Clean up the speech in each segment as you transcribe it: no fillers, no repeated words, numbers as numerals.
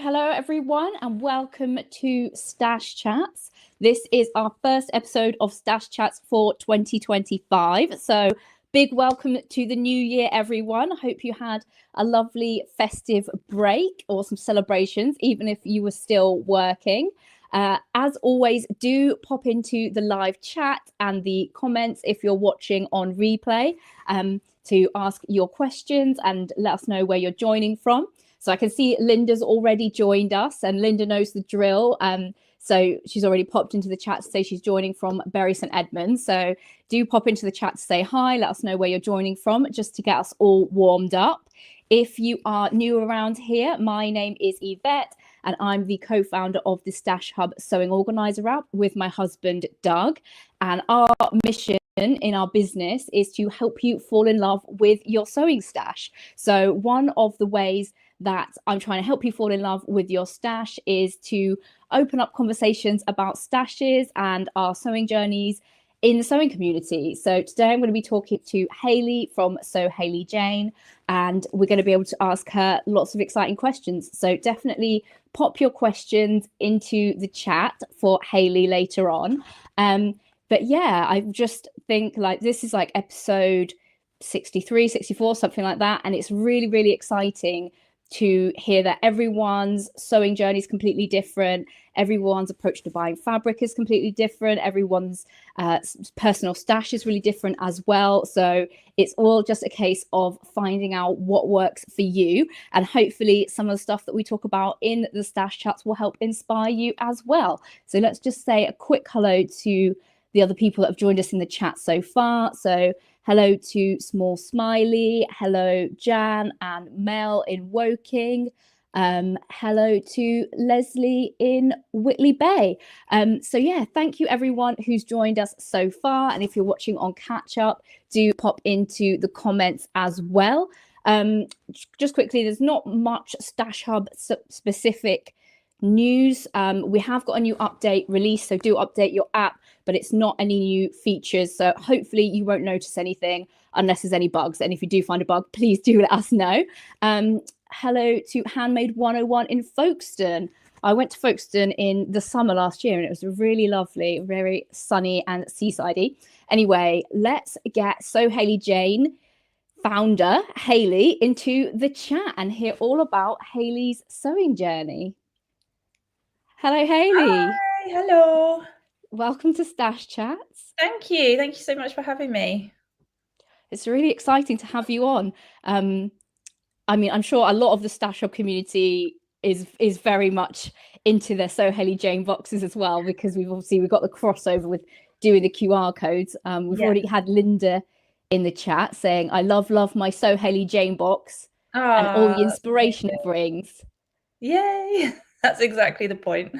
Hello everyone, and welcome to Stash Chats. This is our first episode of Stash Chats for 2025. So big welcome to the new year, everyone. I hope you had a lovely festive break or some celebrations, even if you were still working. As always, do pop into the live chat and the comments if you're watching on replay to ask your questions and let us know where you're joining from. So I can see Linda's already joined us, and Linda knows the drill. So she's already popped into the chat to say she's joining from Bury St Edmunds. So do pop into the chat to say hi, let us know where you're joining from, just to get us all warmed up. If you are new around here, my name is Yvette, and I'm the co-founder of the Stash Hub Sewing Organizer app with my husband, Doug. And our mission in our business is to help you fall in love with your sewing stash. So one of the ways that I'm trying to help you fall in love with your stash is to open up conversations about stashes and our sewing journeys in the sewing community. So today I'm going to be talking to Hayley from Sew Hayley Jane, and we're going to be able to ask her lots of exciting questions. So definitely pop your questions into the chat for Hayley later on. But yeah, I just think like this is like episode 63, 64, something like that. And it's really, really exciting to hear that everyone's sewing journey is completely different. Everyone's approach to buying fabric is completely different. Everyone's personal stash is really different as well. So it's all just a case of finding out what works for you. And hopefully some of the stuff that we talk about in the stash chats will help inspire you as well. So let's just say a quick hello to the other people that have joined us in the chat so far. So hello to Small Smiley, hello Jan and Mel in Woking, hello to Leslie in Whitley Bay. So yeah, thank you everyone who's joined us so far. And if you're watching on catch up, do pop into the comments as well. Just quickly, there's not much Stash Hub specific news. We have got a new update release, so do update your app, but it's not any new features, so hopefully you won't notice anything unless there's any bugs. And if you do find a bug, please do let us know. Hello to Handmade 101 in Folkestone. I went to Folkestone in the summer last year and it was really lovely, very sunny and seasidey. Anyway, let's get Sew Hayley Jane founder Hayley into the chat and hear all about Hayley's sewing journey. Hello, Hayley. Hi, hello. Welcome to Stash Chats. Thank you. Thank you so much for having me. It's really exciting to have you on. I mean, I'm sure a lot of the Stash Hub community is very much into their Sew Hayley Jane boxes as well, because we've got the crossover with doing the QR codes. We've already had Linda in the chat saying, I love my Sew Hayley Jane box and all the inspiration it brings. Yay. That's exactly the point.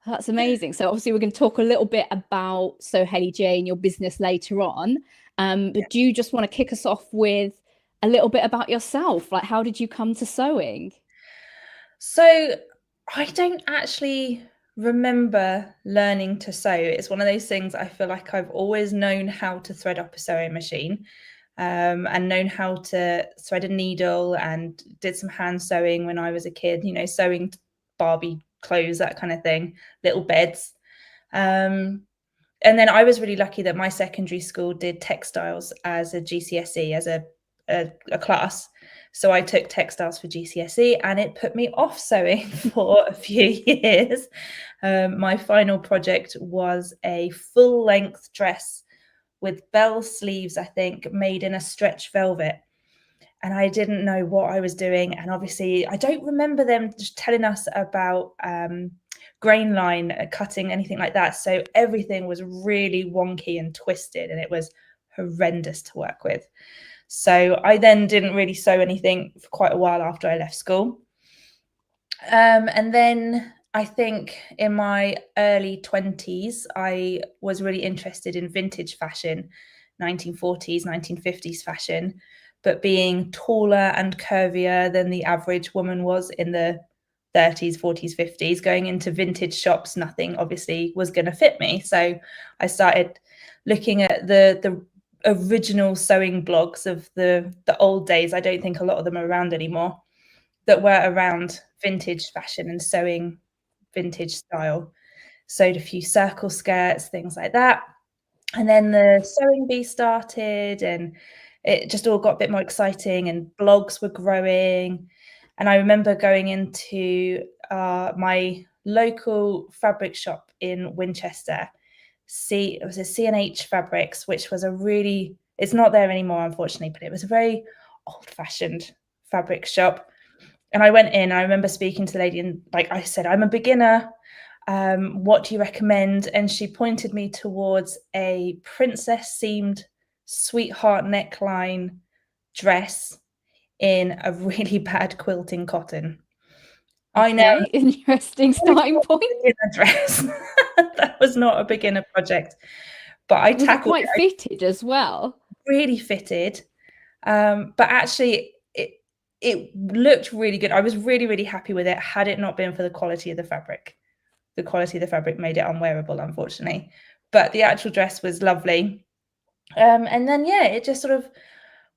That's amazing. So obviously we're going to talk a little bit about Sew Hayley Jane, your business later on. But do you just want to kick us off with a little bit about yourself? Like, how did you come to sewing? So I don't actually remember learning to sew. It's one of those things I feel like I've always known how to thread up a sewing machine, and known how to thread a needle, and did some hand sewing when I was a kid, you know, sewing Barbie clothes, that kind of thing, little beds. And then I was really lucky that my secondary school did textiles as a GCSE, as a class. So I took textiles for GCSE and it put me off sewing for a few years. My final project was a full length dress with bell sleeves, I think, made in a stretch velvet. And I didn't know what I was doing. And obviously, I don't remember them just telling us about grain line cutting, anything like that. So everything was really wonky and twisted, and it was horrendous to work with. So I then didn't really sew anything for quite a while after I left school. And then I think in my early 20s, I was really interested in vintage fashion, 1940s, 1950s fashion, but being taller and curvier than the average woman was in the 30s, 40s, 50s, going into vintage shops, nothing obviously was going to fit me. So I started looking at the original sewing blogs of the old days. I don't think a lot of them are around anymore. that were around vintage fashion and sewing vintage style. Sewed a few circle skirts, things like that. And then the sewing bee started, and it just all got a bit more exciting, and blogs were growing. And I remember going into my local fabric shop in Winchester. It was a C&H Fabrics, which was it's not there anymore, unfortunately, but it was a very old-fashioned fabric shop. And I went in, I remember speaking to the lady, and like I said, I'm a beginner. What do you recommend? And she pointed me towards a princess seamed sweetheart neckline dress in a really bad quilting cotton. Okay, I know, interesting starting point. beginner dress. That was not a beginner project, but I Was it tackled quite fitted as well? really fitted, but actually it looked really good. I was really, really happy with it. Had it not been for the quality of the fabric. The quality of the fabric made it unwearable, unfortunately, but the actual dress was lovely. And then it just sort of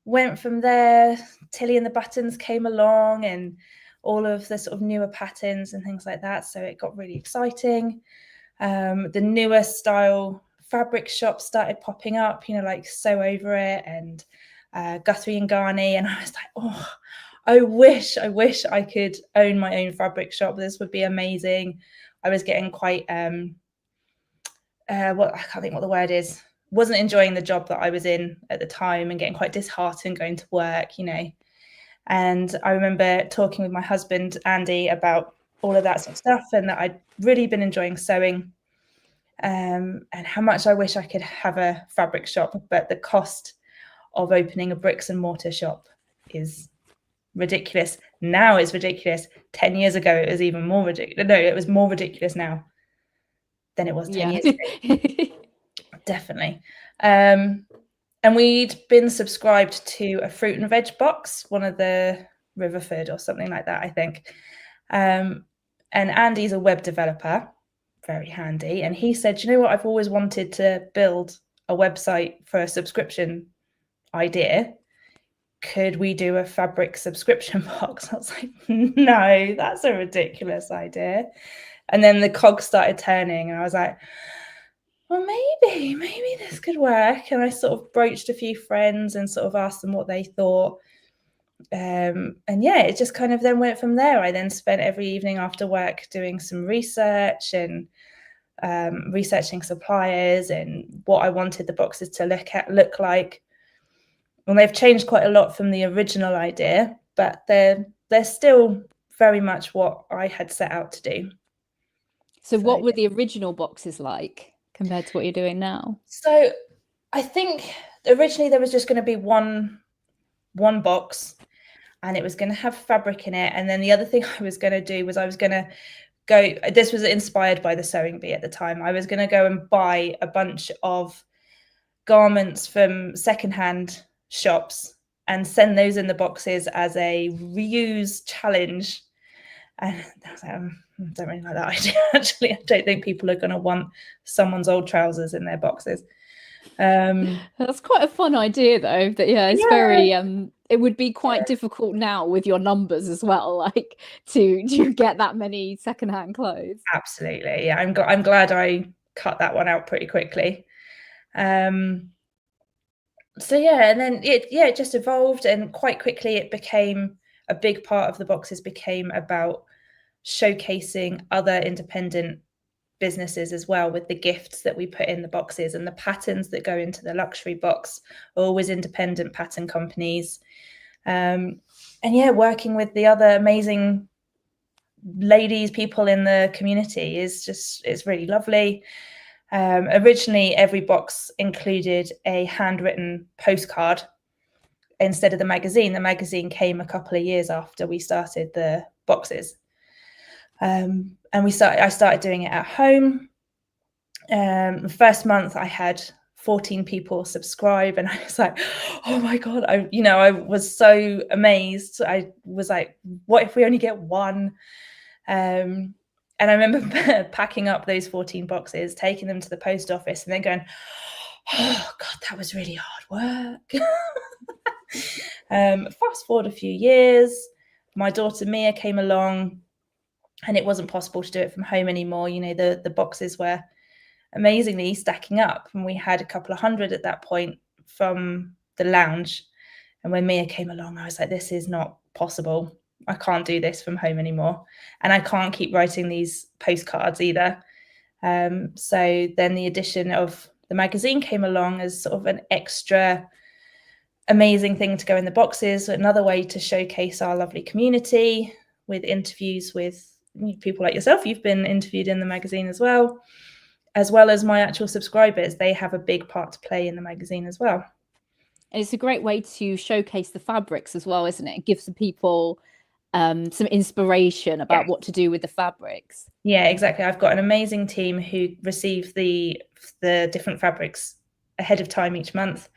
went from there. Tilly and the Buttons came along, and all of the sort of newer patterns and things like that, so it got really exciting. The newer style fabric shops started popping up, like Sew Over It and Guthrie and Garney, and I was like, oh, I wish I could own my own fabric shop. This would be amazing. I was getting quite I can't think what the word is. Wasn't enjoying the job that I was in at the time, and getting quite disheartened going to work, And I remember talking with my husband, Andy, about all of that sort of stuff, and that I'd really been enjoying sewing, and how much I wish I could have a fabric shop, but the cost of opening a bricks and mortar shop is ridiculous. Now it's ridiculous. 10 years ago, it was even more ridiculous. No, it was more ridiculous now than it was 10 years ago. Definitely. And we'd been subscribed to a fruit and veg box, one of the Riverford or something like that, I think. And Andy's a web developer, very handy. And he said, you know what, I've always wanted to build a website for a subscription idea. Could we do a fabric subscription box? I was like, no, that's a ridiculous idea. And then the cogs started turning, and I was like, well, maybe this could work. And I sort of broached a few friends and sort of asked them what they thought. And it just kind of then went from there. I then spent every evening after work doing some research and researching suppliers and what I wanted the boxes to look like. And they've changed quite a lot from the original idea, but they're still very much what I had set out to do. So what were the original boxes like compared to what you're doing now? So I think originally there was just going to be one box, and it was going to have fabric in it. And then the other thing I was going to do was I was going to go, this was inspired by the sewing bee at the time. I was going to go and buy a bunch of garments from secondhand shops and send those in the boxes as a reuse challenge. And I was like, I don't really like that idea. Actually, I don't think people are going to want someone's old trousers in their boxes. That's quite a fun idea, though. That it's very it would be quite difficult now with your numbers as well, like to get that many secondhand clothes. Absolutely, yeah. I'm glad I cut that one out pretty quickly. So and then it just evolved, and quite quickly it became a big part of the boxes became about showcasing other independent businesses as well, with the gifts that we put in the boxes, and the patterns that go into the luxury box are always independent pattern companies. And working with the other amazing people in the community it's really lovely. Originally, every box included a handwritten postcard instead of the magazine. The magazine came a couple of years after we started the boxes. And I started doing it at home. The first month I had 14 people subscribe, and I was like, oh my God, I was so amazed. I was like, what if we only get one? And I remember packing up those 14 boxes, taking them to the post office, and then going, oh God, that was really hard work. Fast forward a few years, my daughter Mia came along, and it wasn't possible to do it from home anymore. You know, the boxes were amazingly stacking up, and we had a couple of hundred at that point from the lounge. And when Mia came along, I was like, this is not possible. I can't do this from home anymore. And I can't keep writing these postcards either. So then the addition of the magazine came along as sort of an extra amazing thing to go in the boxes, another way to showcase our lovely community with interviews with people like yourself. You've been interviewed in the magazine as well as my actual subscribers. They have a big part to play in the magazine as well. And it's a great way to showcase the fabrics as well, isn't it? It gives the people some inspiration about what to do with the fabrics. Yeah, exactly. I've got an amazing team who receive the different fabrics ahead of time each month.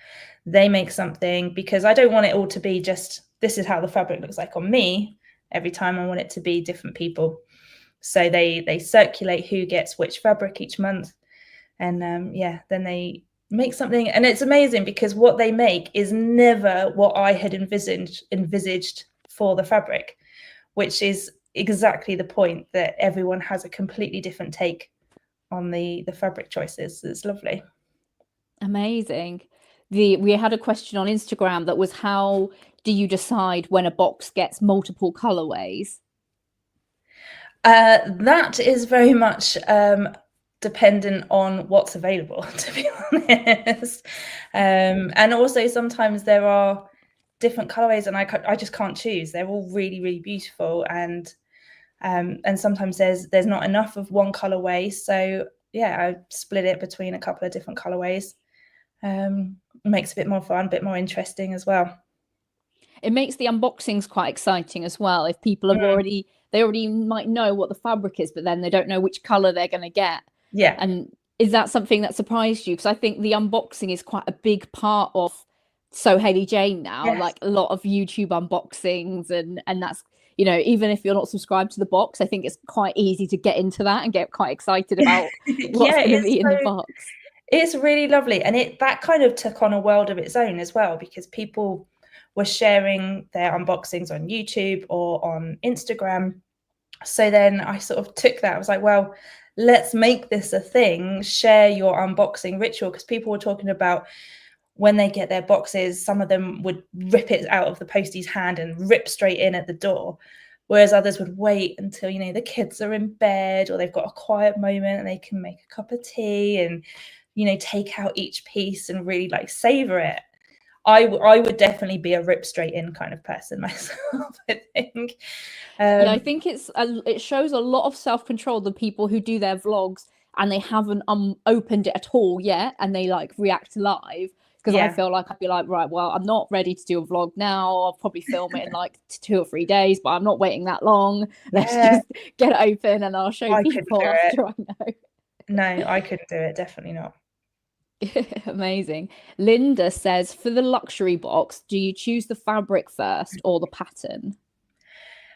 They make something, because I don't want it all to be just, this is how the fabric looks like on me every time. I want it to be different people. So they circulate who gets which fabric each month. And then they make something. And it's amazing because what they make is never what I had envisaged for the fabric, which is exactly the point, that everyone has a completely different take on the fabric choices. It's lovely. Amazing. We had a question on Instagram that was, how do you decide when a box gets multiple colorways? That is very much dependent on what's available, to be honest. And also sometimes there are different colorways and I just can't choose. They're all really, really beautiful, and sometimes there's not enough of one colorway. So yeah, I split it between a couple of different colorways. Makes it a bit more fun, a bit more interesting as well. It makes the unboxings quite exciting as well. If people have already might know what the fabric is, but then they don't know which color they're going to get. Yeah. And is that something that surprised you? Because I think the unboxing is quite a big part of Sew Hayley Jane now. Yes. Like a lot of YouTube unboxings, and that's, you know, even if you're not subscribed to the box, I think it's quite easy to get into that and get quite excited about what's going to be in the box. It's really lovely, and that kind of took on a world of its own as well, because people were sharing their unboxings on YouTube or on Instagram. So then I sort of took that. I was like, well, let's make this a thing. Share your unboxing ritual, because people were talking about when they get their boxes, some of them would rip it out of the postie's hand and rip straight in at the door, whereas others would wait until, you know, the kids are in bed or they've got a quiet moment and they can make a cup of tea and, you know, take out each piece and really like savor it. I would definitely be a rip straight in kind of person myself, I think. Yeah, I think it shows a lot of self-control, the people who do their vlogs and they haven't opened it at all yet and they like react live. Because I feel like I'd be like, right, well, I'm not ready to do a vlog now. I'll probably film it in like 2 or 3 days, but I'm not waiting that long. Let's just get it open and I'll show people after I know. No, I couldn't do it. Definitely not. Amazing. Linda says, for the luxury box, do you choose the fabric first or the pattern?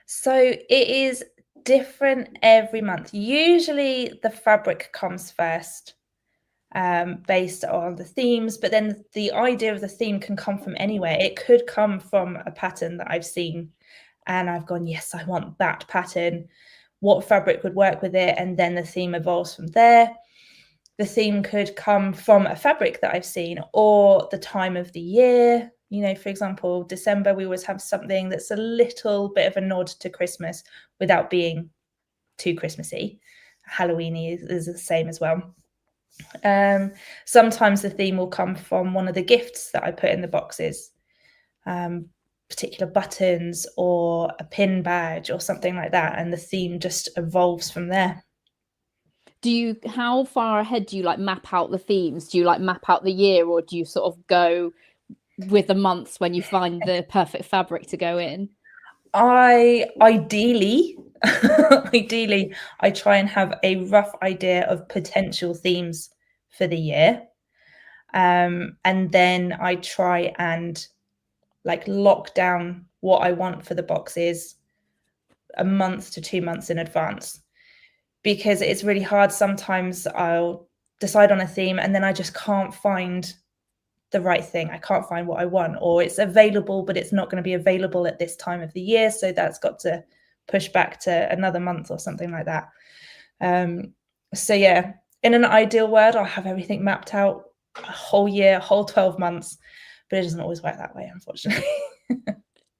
So it is different every month. Usually the fabric comes first, based on the themes, but then the idea of the theme can come from anywhere. It could come from a pattern that I've seen and I've gone, yes, I want that pattern. What fabric would work with it? And then the theme evolves from there. The theme could come from a fabric that I've seen or the time of the year. You know, for example, December, we always have something that's a little bit of a nod to Christmas without being too Christmassy. Halloween is the same as well. Sometimes the theme will come from one of the gifts that I put in the boxes, particular buttons or a pin badge or something like that, and the theme just evolves from there. How far ahead do you like map out the themes? Do you like map out the year, or do you sort of go with the months when you find the perfect fabric to go in? Ideally, I try and have a rough idea of potential themes for the year. And then I try and like lock down what I want for the boxes a month to 2 months in advance, because it's really hard. Sometimes I'll decide on a theme and then I just can't find the right thing. I can't find what I want, or it's available, but it's not going to be available at this time of the year. So that's got to push back to another month or something like that. So yeah, in an ideal world, I'll have everything mapped out a whole year, a whole 12 months, but it doesn't always work that way, unfortunately.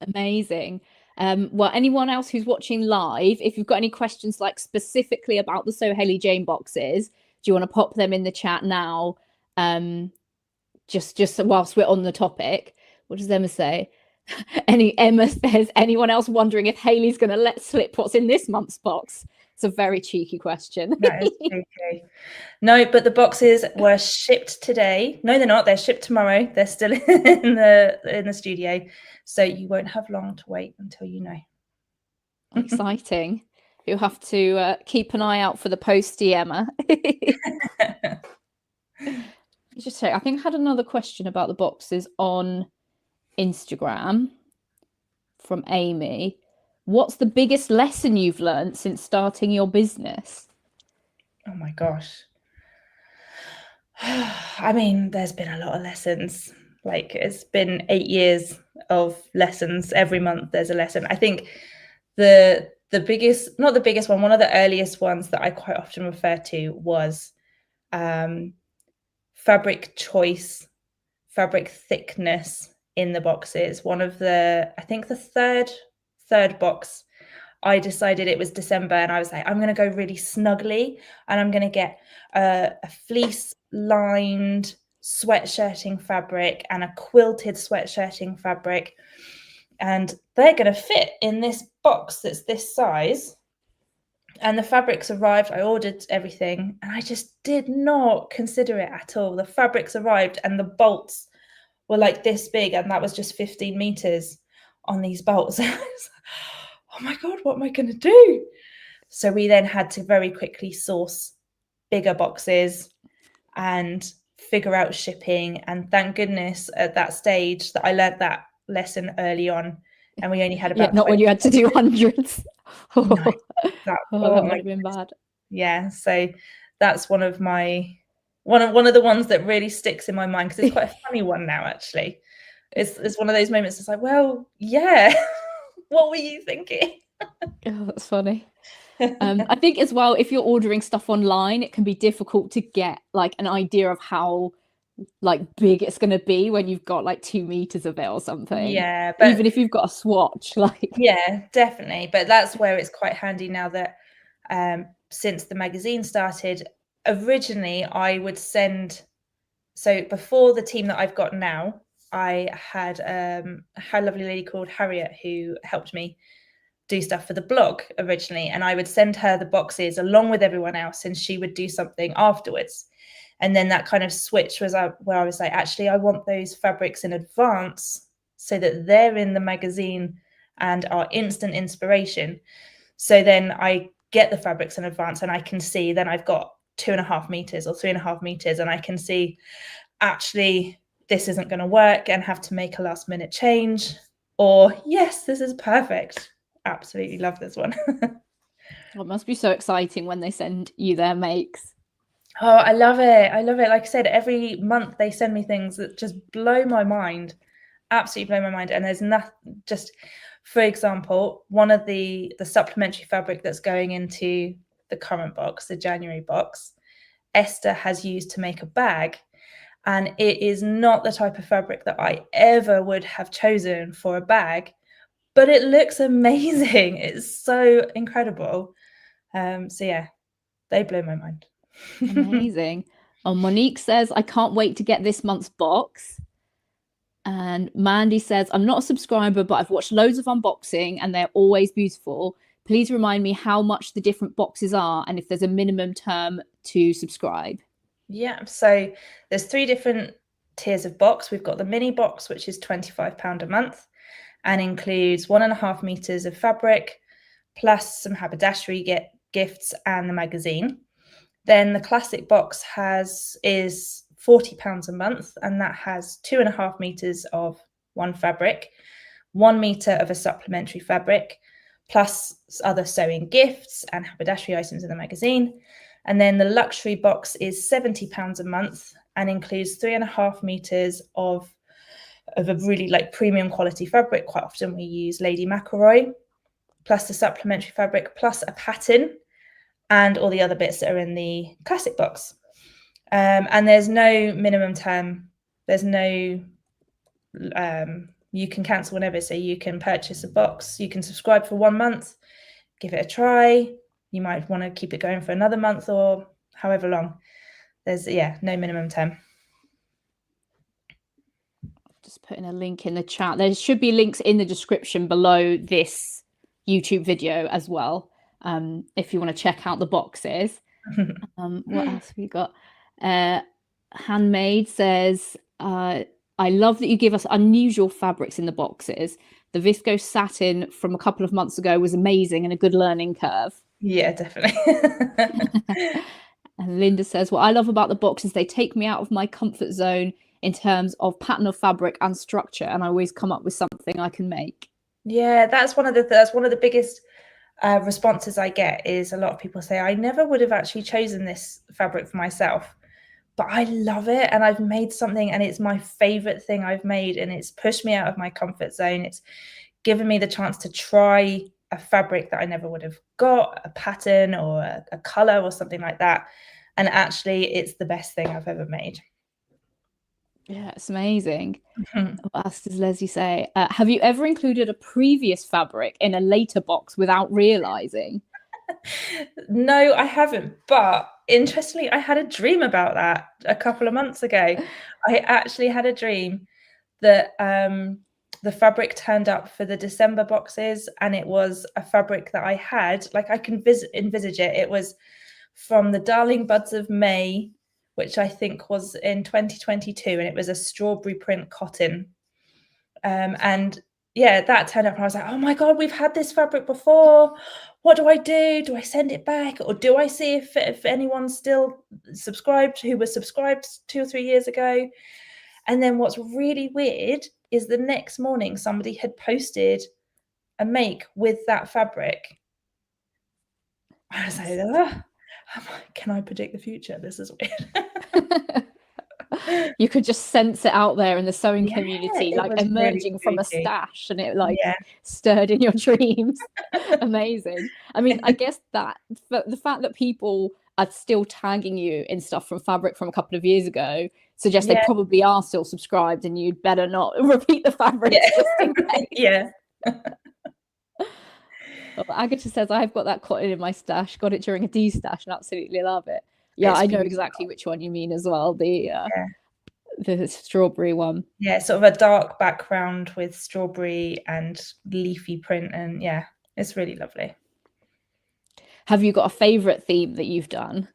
Amazing. Well, anyone else who's watching live, if you've got any questions like specifically about the Sew Hayley Jane boxes, do you want to pop them in the chat now? Just whilst we're on the topic. What does Emma say? Emma says, anyone else wondering if Hayley's going to let slip what's in this month's box? It's a very cheeky question. That is cheeky. No, but the boxes were shipped today. No, they're not. They're shipped tomorrow. They're still in the studio, so you won't have long to wait until you know. Exciting. You'll have to keep an eye out for the postie, Emma. Just say, I think I had another question about the boxes on Instagram from Amy. What's the biggest lesson you've learned since starting your business? Oh my gosh. I mean, there's been a lot of lessons. Like, it's been 8 years of lessons. Every month there's a lesson. I think the biggest, not the biggest one, one of the earliest ones that I quite often refer to was fabric choice, fabric thickness in the boxes. One of the, I think the third box, I decided, it was December, and I was like, I'm going to go really snugly, and I'm going to get a fleece lined sweatshirting fabric and a quilted sweatshirting fabric, and they're going to fit in this box that's this size. And the fabrics arrived. I ordered everything, and I just did not consider it at all. The fabrics arrived, and the bolts were like this big, and that was just 15 meters on these bolts. I was like, oh my God, what am I going to do? So we then had to very quickly source bigger boxes and figure out shipping. And thank goodness at that stage that I learned that lesson early on, and we only had about not when you had to do hundreds. No, that might have been bad. Yeah, so that's one of my one of the ones that really sticks in my mind, because it's quite a funny one now. Actually, it's one of those moments. It's like, well, yeah, what were you thinking? Oh, that's funny. I think as well, if you're ordering stuff online, it can be difficult to get like an idea of how like big it's going to be when you've got like 2 meters of it or something. Yeah, but even if you've got a swatch, like, yeah, definitely. But that's where it's quite handy now that since the magazine started. Originally I would send, so before the team that I've got now, I had a lovely lady called Harriet who helped me do stuff for the blog originally, and I would send her the boxes along with everyone else, and she would do something afterwards. And then that kind of switch was where I was like, actually, I want those fabrics in advance so that they're in the magazine and are instant inspiration. So then I get the fabrics in advance, and I can see, then I've got 2.5 meters or 3.5 meters, and I can see, actually, this isn't going to work and have to make a last minute change, or yes, this is perfect. Absolutely love this one. it must be so exciting when they send you their makes. Oh, I love it. I love it. Like I said, every month they send me things that just blow my mind, absolutely blow my mind. And there's nothing, just for example, one of the supplementary fabric that's going into the current box, the January box, Esther has used to make a bag. And it is not the type of fabric that I ever would have chosen for a bag, but it looks amazing. It's so incredible. So yeah, they blow my mind. Amazing. Oh, Monique says, I can't wait to get this month's box. And Mandy says, I'm not a subscriber, but I've watched loads of unboxing and they're always beautiful. Please remind me how much the different boxes are and if there's a minimum term to subscribe. Yeah, so there's 3 different tiers of box. We've got the mini box, which is £25 a month and includes 1.5 meters of fabric, plus some haberdashery gifts and the magazine. Then the classic box is £40 a month, and that has 2.5 meters of one fabric, 1 meter of a supplementary fabric, plus other sewing gifts and haberdashery items in the magazine. And then the luxury box is £70 a month, and includes 3.5 meters of a really like premium quality fabric. Quite often we use Lady McElroy, plus the supplementary fabric, plus a pattern, and all the other bits that are in the classic box. And there's no minimum term. There's no, you can cancel whenever. So you can purchase a box, you can subscribe for 1 month, give it a try. You might want to keep it going for another month or however long. There's, no minimum term. Just putting a link in the chat. There should be links in the description below this YouTube video as well, if you want to check out the boxes. What else have we got? Handmade says, I love that you give us unusual fabrics in the boxes. The viscose satin from a couple of months ago was amazing and a good learning curve. Yeah, definitely. And Linda says, what I love about the boxes, they take me out of my comfort zone in terms of pattern of fabric and structure, and I always come up with something I can make. Yeah, that's one of the biggest responses I get, is a lot of people say, I never would have actually chosen this fabric for myself, but I love it and I've made something and it's my favorite thing I've made, and it's pushed me out of my comfort zone. It's given me the chance to try a fabric that I never would have got, a pattern or a color or something like that, and actually it's the best thing I've ever made. Yeah, it's amazing. What else does Leslie say? Have you ever included a previous fabric in a later box without realizing? No, I haven't. But interestingly, I had a dream about that a couple of months ago. I actually had a dream that the fabric turned up for the December boxes, and it was a fabric that I had, like I can envisage it. It was from the Darling Buds of May, which I think was in 2022, and it was a strawberry print cotton. And yeah, that turned up and I was like, oh my God, we've had this fabric before. What do I do? Do I send it back? Or do I see if anyone's still subscribed, who was subscribed 2 or 3 years ago? And then what's really weird is the next morning, somebody had posted a make with that fabric. I was like, can I predict the future? This is weird. You could just sense it out there in the sewing community, like emerging really from a stash, and it stirred in your dreams. Amazing. I mean, I guess that the fact that people are still tagging you in stuff from fabric from a couple of years ago suggests they probably are still subscribed, and you'd better not repeat the fabric just in case. Yeah. Well, Agatha says, I've got that cotton in my stash, got it during a D-stash and absolutely love it. Yeah, it's I know exactly which one you mean as well. The strawberry one. Yeah, sort of a dark background with strawberry and leafy print, and yeah, it's really lovely. Have you got a favorite theme that you've done?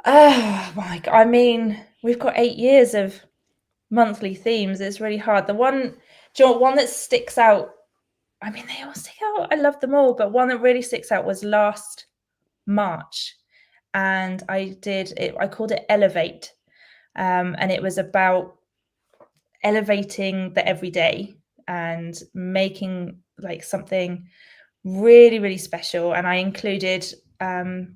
Oh my God, I mean, we've got 8 years of monthly themes. It's really hard. The one that sticks out, I mean, they all stick out. I love them all, but one that really sticks out was last March. And I called it Elevate. And it was about elevating the everyday and making like something really, really special. And I included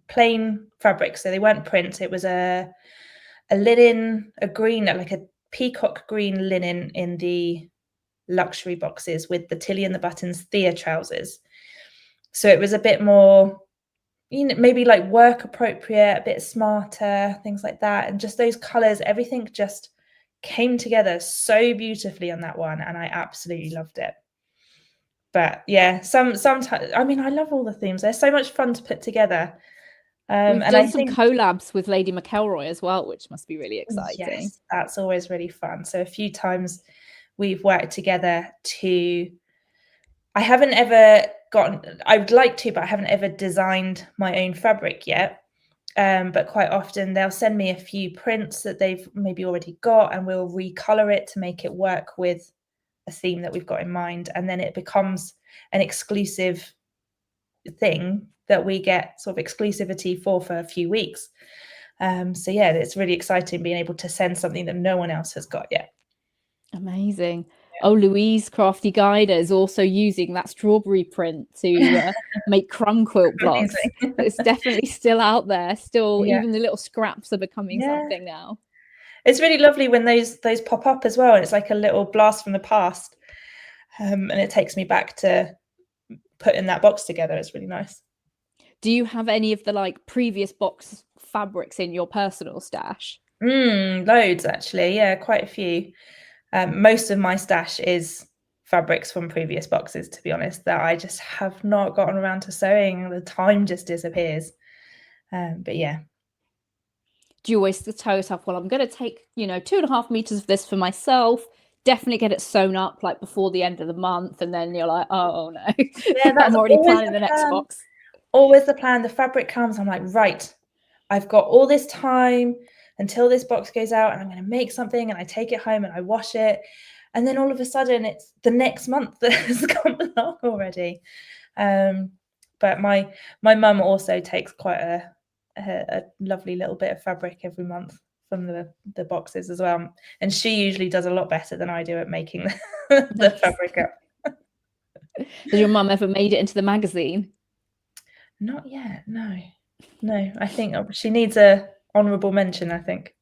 plain fabrics. So they weren't prints. It was a linen, a green, like a peacock green linen in the luxury boxes with the Tilly and the Buttons Thea trousers. So it was a bit more, maybe like work appropriate, a bit smarter, things like that. And just those colors, everything just came together so beautifully on that one. And I absolutely loved it. But yeah, sometimes, I mean, I love all the themes. They're so much fun to put together. We've done some collabs with Lady McElroy as well, which must be really exciting. Yes, that's always really fun. So a few times we've worked together I haven't ever I would like to, but I haven't ever designed my own fabric yet. But quite often they'll send me a few prints that they've maybe already got, and we'll recolor it to make it work with a theme that we've got in mind. And then it becomes an exclusive thing that we get sort of exclusivity for a few weeks. So yeah, it's really exciting being able to send something that no one else has got yet. Amazing. Oh, Louise Crafty Guider is also using that strawberry print to make crumb quilt blocks. It's definitely still out there. Still, even the little scraps are becoming something now. It's really lovely when those pop up as well. It's like a little blast from the past, and it takes me back to putting that box together. It's really nice. Do you have any of the like previous box fabrics in your personal stash? Loads actually. Yeah, quite a few. Most of my stash is fabrics from previous boxes, to be honest, that I just have not gotten around to sewing. The time just disappears. But yeah. Do you always tell yourself, well, I'm going to take, 2.5 meters of this for myself, definitely get it sewn up like before the end of the month, and then you're like, oh no, Yeah, that's I'm already always planning the next box. Always the plan. The fabric comes, I'm like, right, I've got all this time until this box goes out, and I'm going to make something, and I take it home and I wash it, and then all of a sudden it's the next month that has come along already. But my mum also takes quite a lovely little bit of fabric every month from the boxes as well, and she usually does a lot better than I do at making the fabric up. Has your mum ever made it into the magazine? Not yet, no. I think she needs a honourable mention, I think.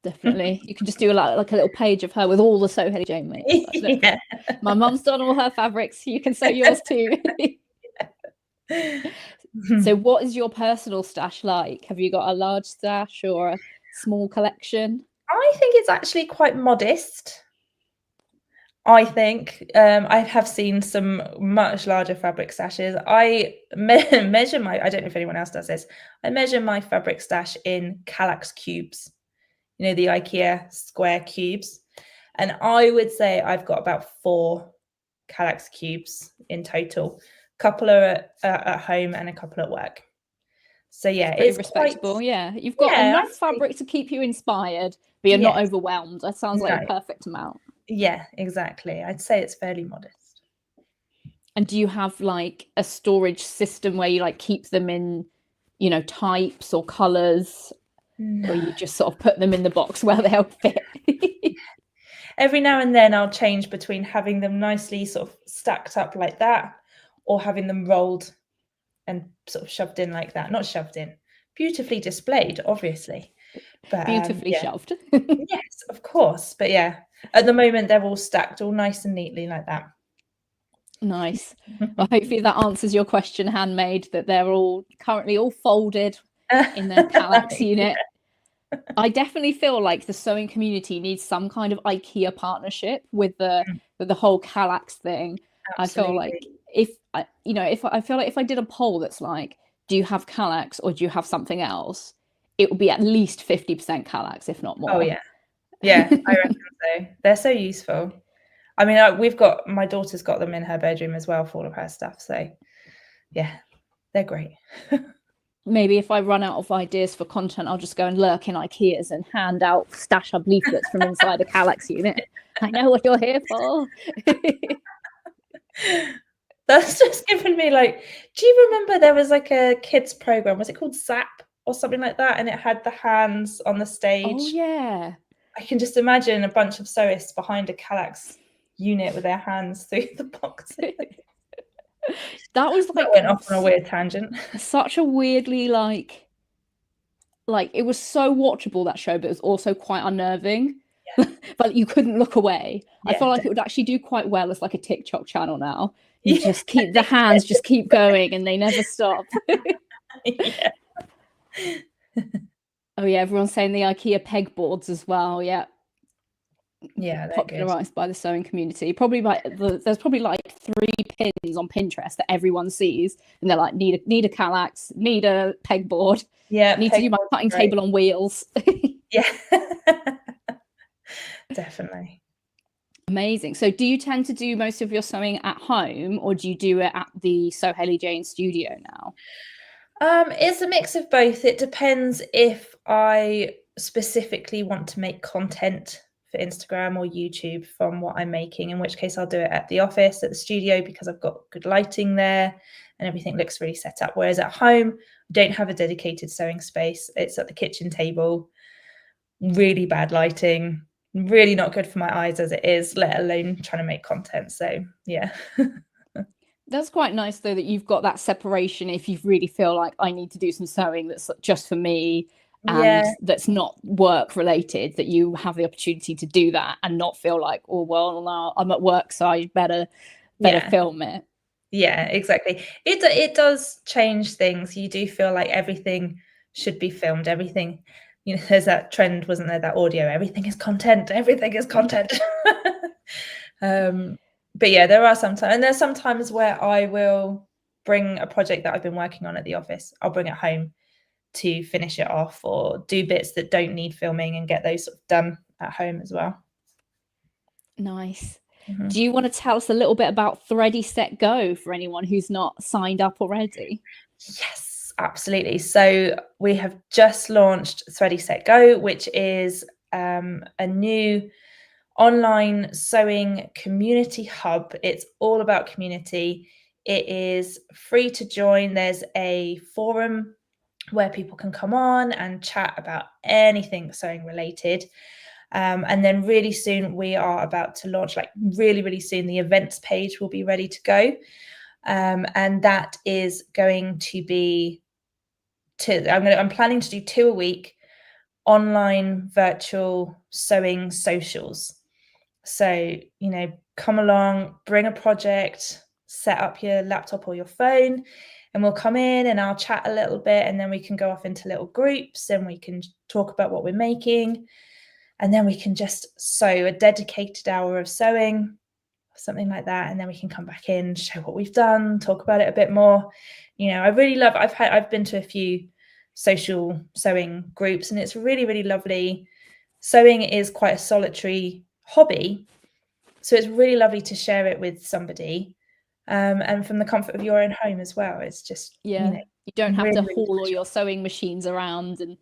Definitely. You can just do like a little page of her with all the Sew Hayley Jane makes. Like, Yeah. My mum's done all her fabrics. You can sew yours too. So what is your personal stash like? Have you got a large stash or a small collection? I think it's actually quite modest. I think I have seen some much larger fabric stashes. I measure I don't know if anyone else does this. I measure my fabric stash in Kallax cubes, the IKEA square cubes. And I would say I've got about 4 Kallax cubes in total. A couple are at home and a couple at work. So yeah, it's respectable. Yeah, you've got enough fabric to keep you inspired, but you're not overwhelmed. That sounds like a perfect amount. Yeah, exactly. I'd say it's fairly modest. And do you have like a storage system where you like keep them in, types or colors, or you just sort of put them in the box where they'll fit? Every now and then I'll change between having them nicely sort of stacked up like that, or having them rolled and sort of shoved in like that. Not shoved in, beautifully displayed, obviously. But beautifully shoved. Yes, of course. But yeah, at the moment they're all stacked all nice and neatly like that. Nice. Well, hopefully that answers your question, handmade, that they're all currently all folded in their Kallax unit. I definitely feel like the sewing community needs some kind of IKEA partnership with the whole Kallax thing. Absolutely. I feel like if I did a poll that's like, do you have Kallax or do you have something else? It would be at least 50% Kallax, if not more. Oh yeah. Yeah, I reckon so. They're so useful. I mean, my daughter's got them in her bedroom as well for all of her stuff. So yeah, they're great. Maybe if I run out of ideas for content, I'll just go and lurk in IKEAs and hand out stash up leaflets from inside a Kallax unit. I know what you're here for. That's just given me like, do you remember there was like a kids program? Was it called Zap or something like that? And it had the hands on the stage. Oh yeah. I can just imagine a bunch of sewists behind a Kallax unit with their hands through the boxes. That was like went off on a weird tangent. Such a weirdly like it was so watchable, that show, but it was also quite unnerving. Yeah. But you couldn't look away. Yeah, I feel like it would actually do quite well as like a TikTok channel now. You just keep the hands just keep going and they never stop. Yeah. Oh yeah, everyone's saying the IKEA pegboards as well. Yeah. Yeah, popularized by the sewing community. Probably there's probably like 3 pins on Pinterest that everyone sees, and they're like, need a Kallax, need a pegboard. Yeah, need to do my cutting table on wheels. Yeah. Definitely. Amazing. So do you tend to do most of your sewing at home, or do you do it at the Sew Hayley Jane studio now? It's a mix of both. It depends if I specifically want to make content for Instagram or YouTube from what I'm making, in which case I'll do it at the office, at the studio, because I've got good lighting there and everything looks really set up. Whereas at home, I don't have a dedicated sewing space. It's at the kitchen table, really bad lighting, really not good for my eyes as it is, let alone trying to make content. So yeah. That's quite nice though, that you've got that separation if you really feel like I need to do some sewing that's just for me, and Yeah. that's not work related, that you have the opportunity to do that and not feel like, oh well, now I'm at work, so I better Yeah. film it. Yeah, exactly. It does change things. You do feel like everything should be filmed. Everything, there's that trend, wasn't there? That audio, everything is content. Everything is content. But yeah, there's some times where I will bring a project that I've been working on at the office. I'll bring it home to finish it off, or do bits that don't need filming and get those sort of done at home as well. Nice. Mm-hmm. Do you want to tell us a little bit about Thready Set Go for anyone who's not signed up already? Yes, absolutely. So we have just launched Thready Set Go, which is a new online sewing community hub. It's all about community. It is free to join. There's a forum where people can come on and chat about anything sewing related. And then really soon we are about to launch, like really soon, the events page will be ready to go. And that is going to be I'm planning to do 2 a week, online virtual sewing socials. So, come along, bring a project, set up your laptop or your phone, and we'll come in and I'll chat a little bit, and then we can go off into little groups and we can talk about what we're making. And then we can just sew a dedicated hour of sewing, something like that. And then we can come back in, show what we've done, talk about it a bit more. I really love, I've been to a few social sewing groups, and it's really lovely. Sewing is quite a solitary hobby, so it's really lovely to share it with somebody, and from the comfort of your own home as well. It's just, You don't have really, to really haul all special. your sewing machines around, and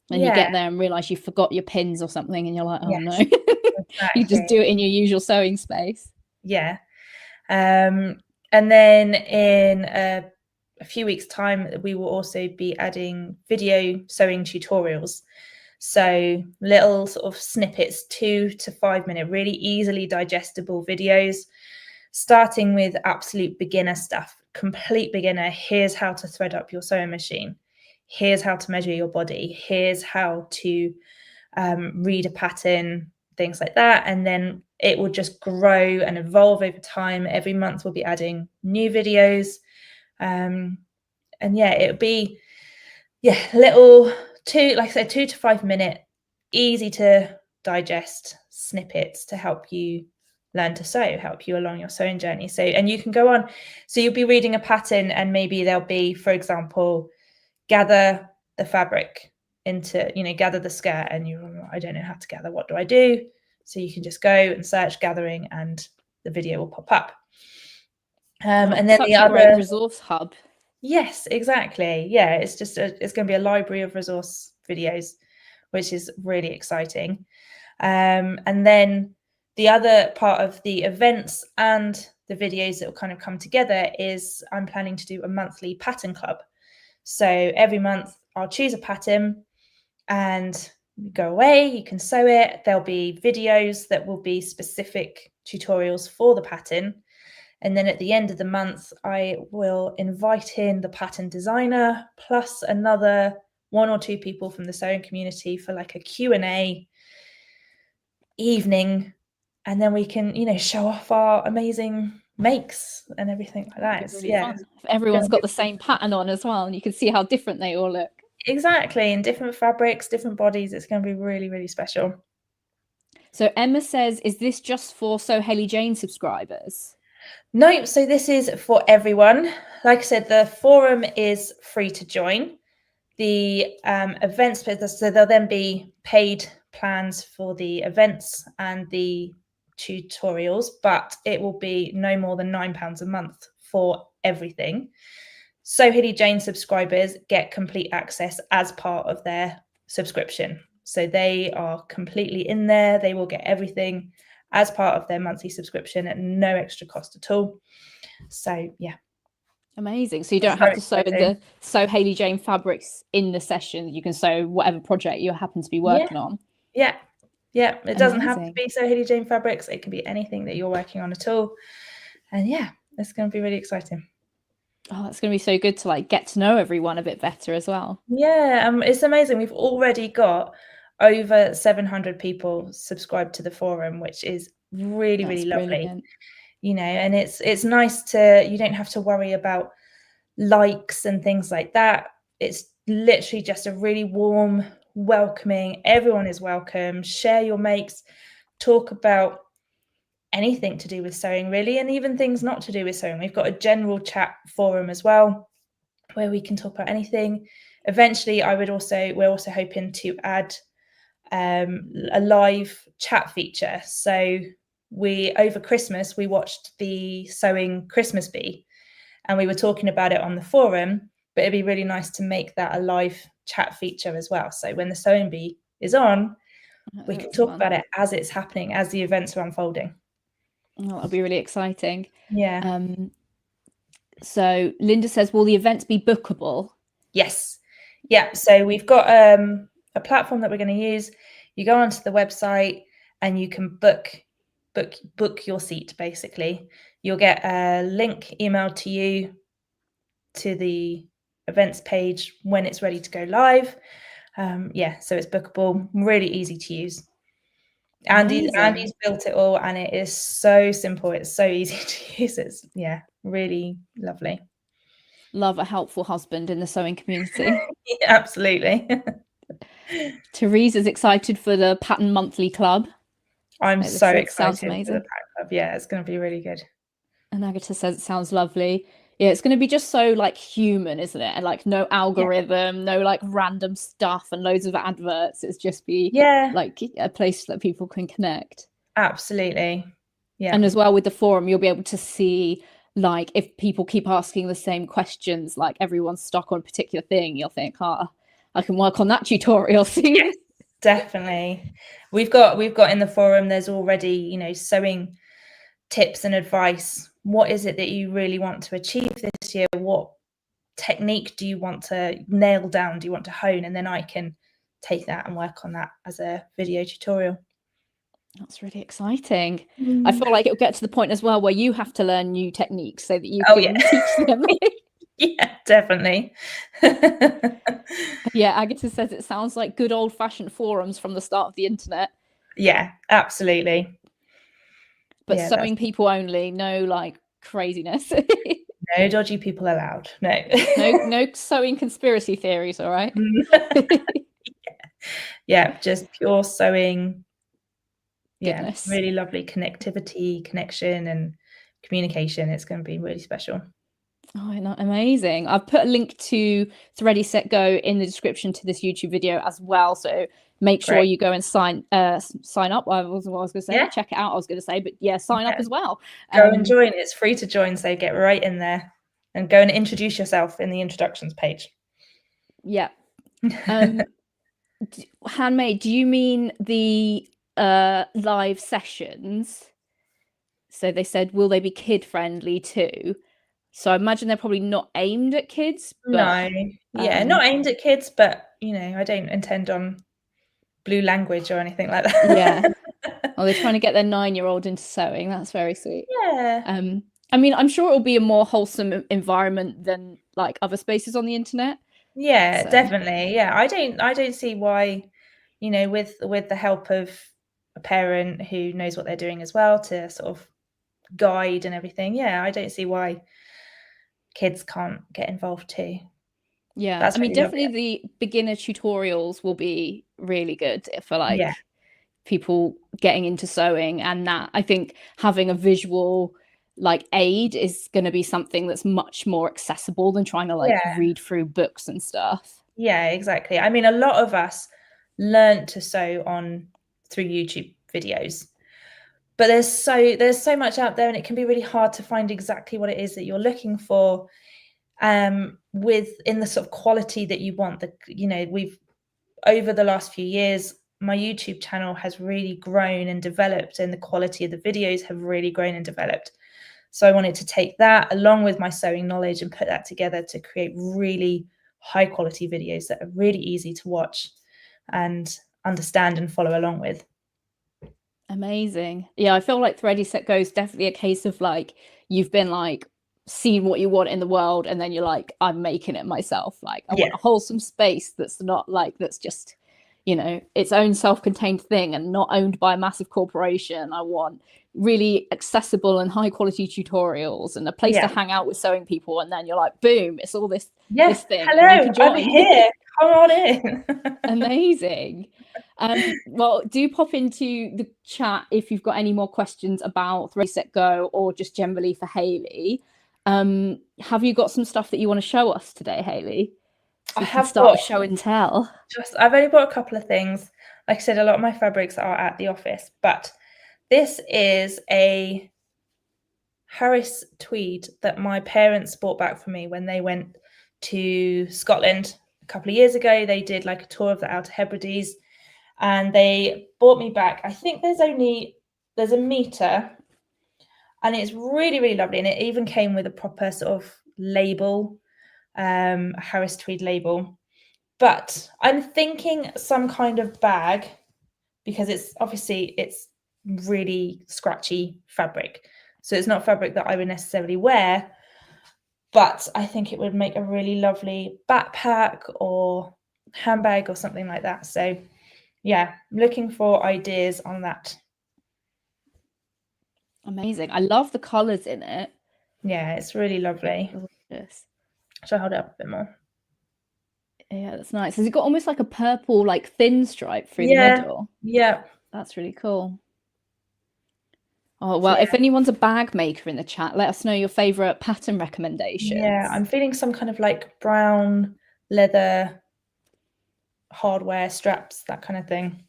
you Yeah, get there and realize you forgot your pins or something, and you're like, oh no. yes, You just exactly. do it in your usual sewing space. Yeah. And then in a few weeks' time, we will also be adding video sewing tutorials. So little sort of snippets, 2 to 5 minute, really easily digestible videos, starting with absolute beginner stuff, complete beginner. Here's how to thread up your sewing machine. Here's how to measure your body. Here's how to read a pattern, things like that. And then it will just grow and evolve over time. Every month we'll be adding new videos. And yeah, it'll be little 2 to 5 minute, easy to digest snippets to help you learn to sew, help you along your sewing journey. So, and you can go on, so you'll be reading a pattern and maybe there'll be, for example, gather the fabric into, gather the skirt, and I don't know how to gather, what do I do? So you can just go and search gathering and the video will pop up. And then Such the a great other, resource hub. yes, exactly. Yeah, it's just it's going to be a library of resource videos, which is really exciting. And then the other part of the events and the videos that will kind of come together is I'm planning to do a monthly pattern club. So every month I'll choose a pattern and you go away, you can sew it. There'll be videos that will be specific tutorials for the pattern. And then at the end of the month, I will invite in the pattern designer plus another 1 or 2 people from the sewing community for like a Q&A evening. And then we can, show off our amazing makes and everything like that. It'd be really fun if everyone's got the same pattern on as well, and you can see how different they all look. Exactly, in different fabrics, different bodies. It's going to be really special. So Emma says, is this just for Sew Hayley Jane subscribers? No, so this is for everyone. Like I said, the forum is free to join. The events, so there'll then be paid plans for the events and the tutorials, but it will be no more than £9 a month for everything. Sew Hayley Jane subscribers get complete access as part of their subscription. So they are completely in there. They will get everything as part of their monthly subscription at no extra cost at all. So yeah. Amazing. So you don't have to sew the Sew Hayley Jane fabrics in the session. You can sew whatever project you happen to be working on. Yeah. It doesn't have to be Sew Hayley Jane fabrics. It can be anything that you're working on at all. And yeah, it's going to be really exciting. Oh, it's going to be so good to like get to know everyone a bit better as well. Yeah, it's amazing. We've already got over 700 people subscribed to the forum, which is really, That's really lovely. brilliant. And it's nice to, you don't have to worry about likes and things like that. It's literally just a really warm, welcoming, everyone is welcome. Share your makes, talk about anything to do with sewing, really, and even things not to do with sewing. We've got a general chat forum as well, where we can talk about anything. Eventually, we're also hoping to add a live chat feature. So over Christmas, we watched the Sewing Christmas Bee, and we were talking about it on the forum, but it'd be really nice to make that a live chat feature as well. So when the Sewing Bee is on, we can talk about it as it's happening, as the events are unfolding. Oh, that'll be really exciting. Yeah. So Linda says, will the events be bookable? Yes. Yeah. So we've got a platform that we're going to use. You go onto the website and you can book your seat. Basically, you'll get a link emailed to you to the events page when it's ready to go live. So it's bookable, really easy to use. Andy's built it all, and it is so simple. It's so easy to use. It's really lovely. Love a helpful husband in the sewing community. Yeah, absolutely. Teresa's excited for the Pattern Monthly Club. I'm so excited. Sounds amazing. For the Pattern Club. Yeah, it's going to be really good. And Agatha says it sounds lovely. Yeah, it's going to be just so like human, isn't it? And like no algorithm, no like random stuff and loads of adverts. It's just be like a place that people can connect. Absolutely. Yeah. And as well with the forum, you'll be able to see like if people keep asking the same questions, like everyone's stuck on a particular thing, you'll think, I can work on that tutorial soon. Yes, definitely. We've got in the forum, there's already, sewing tips and advice. What is it that you really want to achieve this year? What technique do you want to nail down? Do you want to hone? And then I can take that and work on that as a video tutorial. That's really exciting. I feel like it'll get to the point as well where you have to learn new techniques so that you can teach them. Yeah, definitely. Yeah, Agatha says it sounds like good old-fashioned forums from the start of the internet. Yeah, absolutely. But sewing people only, no like craziness. No dodgy people allowed. No. No sewing conspiracy theories, all right? Yeah, just pure sewing. Goodness. Yeah, really lovely connectivity, connection, and communication. It's going to be really special. Oh, amazing. I've put a link to Thready Set Go in the description to this YouTube video as well. So make sure you go and sign up. I was going to say, check it out. I was going to say, but sign up as well. Go and join. It's free to join. So get right in there and go and introduce yourself in the introductions page. Yeah. Handmade, do you mean the live sessions? So they said, will they be kid friendly too? So I imagine they're probably not aimed at kids. But, not aimed at kids, but I don't intend on blue language or anything like that. Yeah. Well, they're trying to get their 9-year-old into sewing. That's very sweet. Yeah. I mean, I'm sure it'll be a more wholesome environment than like other spaces on the internet. Yeah, definitely. Yeah, I don't see why, with the help of a parent who knows what they're doing as well to sort of guide and everything. Yeah, I don't see why kids can't get involved too. Yeah, I mean, definitely the beginner tutorials will be really good for like people getting into sewing, and that I think having a visual like aid is going to be something that's much more accessible than trying to like read through books and stuff. Yeah, exactly. I mean, a lot of us learned to sew through YouTube videos, but there's so much out there, and it can be really hard to find exactly what it is that you're looking for in the sort of quality that you want. We've over the last few years, my YouTube channel has really grown and developed, and the quality of the videos have really grown and developed. So I wanted to take that along with my sewing knowledge and put that together to create really high quality videos that are really easy to watch and understand and follow along with. Amazing. Yeah, I feel like Thready Set Go is definitely a case of like you've been like seen what you want in the world, and then you're like, I'm making it myself. Like, I want Yeah. a wholesome space that's not like, that's just, you know, its own self-contained thing and not owned by a massive corporation. I want really accessible and high quality tutorials and a place to Yeah. hang out with sewing people. And then you're like, boom, it's all this Yes. thing, and you Hello, can I'm join. here. Come on in. Amazing. Well, do pop into the chat if you've got any more questions about Thready Set Go or just generally for Hayley. Have you got some stuff that you want to show us today, Hayley? So I we can have start got a show and tell. I've only bought a couple of things. Like I said, a lot of my fabrics are at the office, but this is a Harris tweed that my parents bought back for me when they went to Scotland a couple of years ago. They did like a tour of the Outer Hebrides, and they bought me back. I think there's a meter, and it's really, really lovely. And it even came with a proper sort of label, a Harris tweed label. But I'm thinking some kind of bag, because it's really scratchy fabric. So it's not fabric that I would necessarily wear, but I think it would make a really lovely backpack or handbag or something like that. So yeah, I'm looking for ideas on that. Amazing. I love the colours in it. Yeah, it's really lovely. Gorgeous. Shall I hold it up a bit more? Yeah, that's nice. Has it got almost like a purple, like thin stripe through the Yeah, middle? yeah. That's really cool. Oh, well, So, if anyone's a bag maker in the chat, let us know your favourite pattern recommendations. yeah, I'm feeling some kind of like brown leather hardware straps, that kind of thing.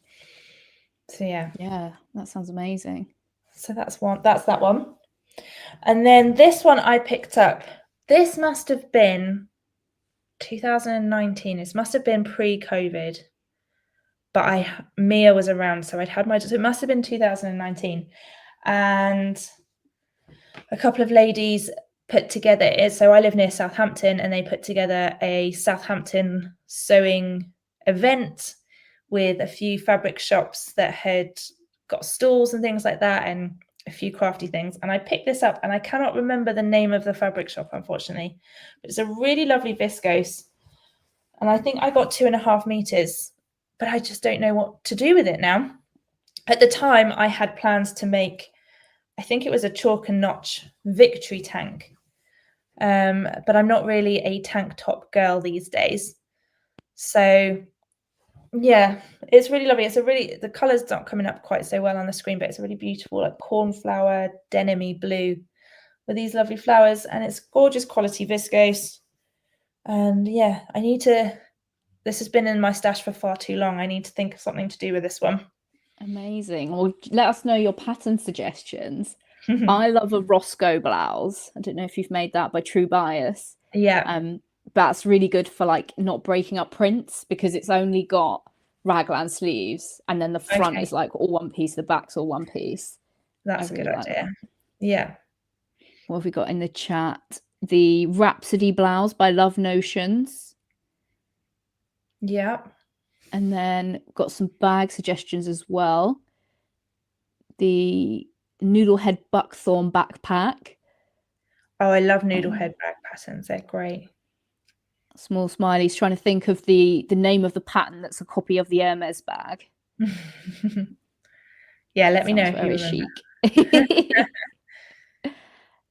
So yeah. Yeah, that sounds amazing. So that's that one. And then this one I picked up. This must have been 2019. This must have been pre-COVID. But Mia was around, so so it must have been 2019. And a couple of ladies put together, so I live near Southampton, and they put together a Southampton sewing event with a few fabric shops that had got stalls and things like that, and a few crafty things. And I picked this up, and I cannot remember the name of the fabric shop, unfortunately, but it's a really lovely viscose, and I think I got 2.5 meters, but I just don't know what to do with it now. At the time, I had plans to make, I think it was a chalk and notch victory tank, but I'm not really a tank top girl these days. So yeah, it's really lovely. The colours aren't coming up quite so well on the screen, but it's a really beautiful, like cornflower denim-y blue with these lovely flowers, and it's gorgeous quality viscose. And yeah, this has been in my stash for far too long. I need to think of something to do with this one. Amazing. Well, let us know your pattern suggestions. I love a Roscoe blouse. I don't know if you've made that by True Bias. Yeah. That's really good for like not breaking up prints, because it's only got raglan sleeves, and then the front is like all one piece, the back's all one piece. That's a good idea. Yeah. What have we got in the chat? The Rhapsody blouse by Love Notions. Yeah. And then got some bag suggestions as well. The Noodlehead Buckthorn backpack. Oh, I love Noodlehead bag patterns. They're great. Small smileys, trying to think of the name of the pattern that's a copy of the Hermes bag. Yeah, let me know if you